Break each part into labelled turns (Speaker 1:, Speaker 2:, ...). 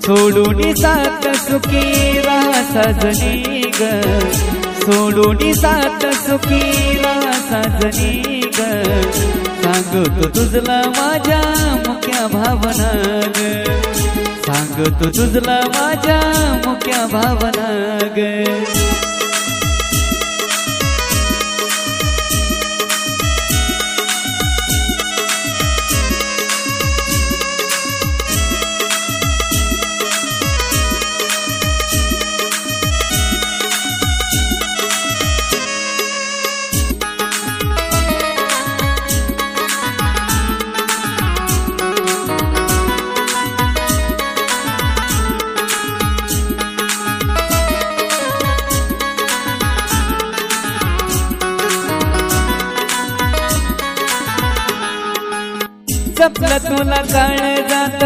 Speaker 1: सोडून साथ सुखी राहा साजनी ग, सोडून साथ सुखी राहा साजनी ग, सांगतो तुझला माझ्या मुक्या भावना ग, सांगतो तुझला माझ्या मुक्या भावना ग. जपलं तुला काळजात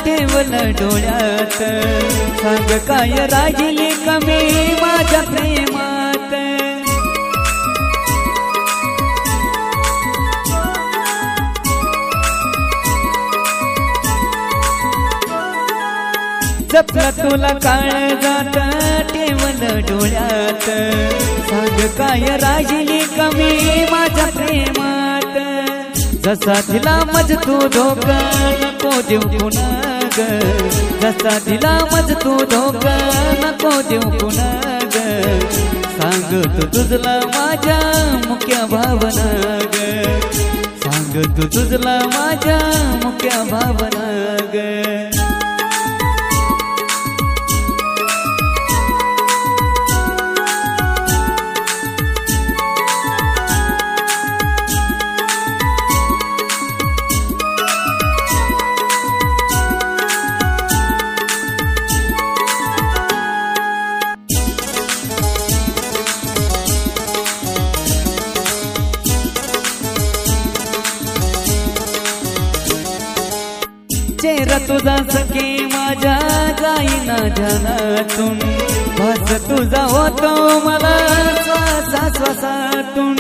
Speaker 1: ठेवलं डोळ्यात, सांग काय राहिली कमी माझ्या प्रेमात. जपलं तुला काळजात ठेवलं डोळ्यात, सांग काय राहिली कमी माझ्या प्रेमात. जसा दिला मज तू धोका नको देऊ पुन्हा ग, जसा दिला मज तू धोका नको देऊ पुन्हा ग, सांगतो तुझला माझ्या मुक्या भावना ग, सांगतो तुझला माझ्या मुक्या भावना ग. चेहरा तुझा सखे माझ्या जाईना ध्यानातून, भास तुझा होतो मला श्वासा श्वासातून.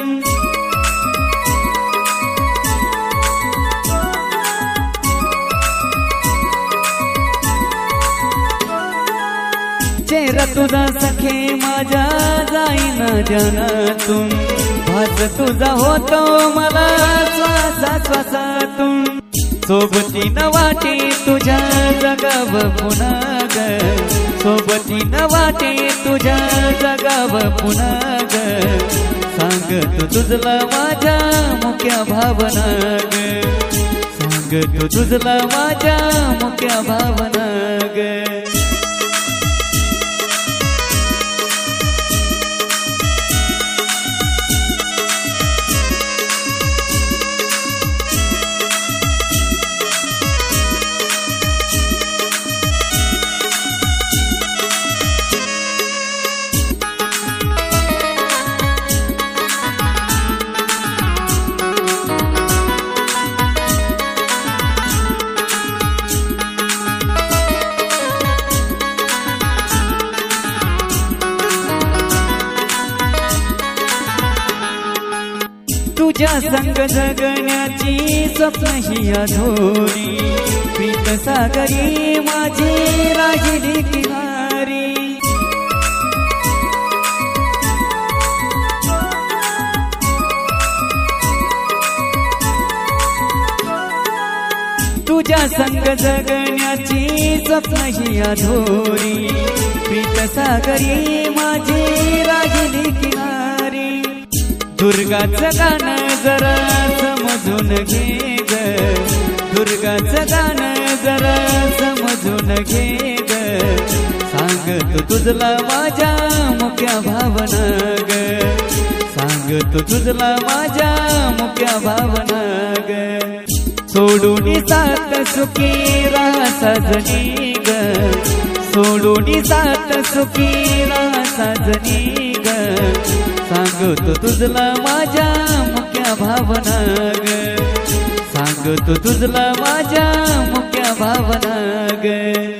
Speaker 1: चेहरा तुझा सखे माझ्या जाईना ध्यानातून, भास तुझा होतो मला श्वासा श्वासातून. सोबती न वाटे तुझ्या जगाव पुन्हा ग, सोबती न वाटे तुझ्या जगाव पुन्हा ग, सांगतो तुझला माझ्या मुक्या भावना ग, सांगतो तुझला माझ्या मुक्या भावना ग. तुझ्या संग जगण्याची स्वप्न ही अधोरी, प्रीत सागरी माझी राहिली किनारी. तुझ्या संग जगण्याची स्वप्न ही अधोरी, प्रीत सागरी माझी राहिली किनारी. दुर्गाचं गाणं जरा समजून घे ग, दुर्गाचं गाणं जरा समजून घे ग, सांगतो तुझला माझ्या मुक्या भावना ग, सांगतो तुझला माझ्या मुक्या भावना ग. सोडून साथ सुखी राहा साजनी ग, सोडून साथ सुखी राहा साजनी ग, सांगतो तुझला माझ्या मुक्या भावना ग, सांगतो तुझला माझ्या मुक्या भावना ग.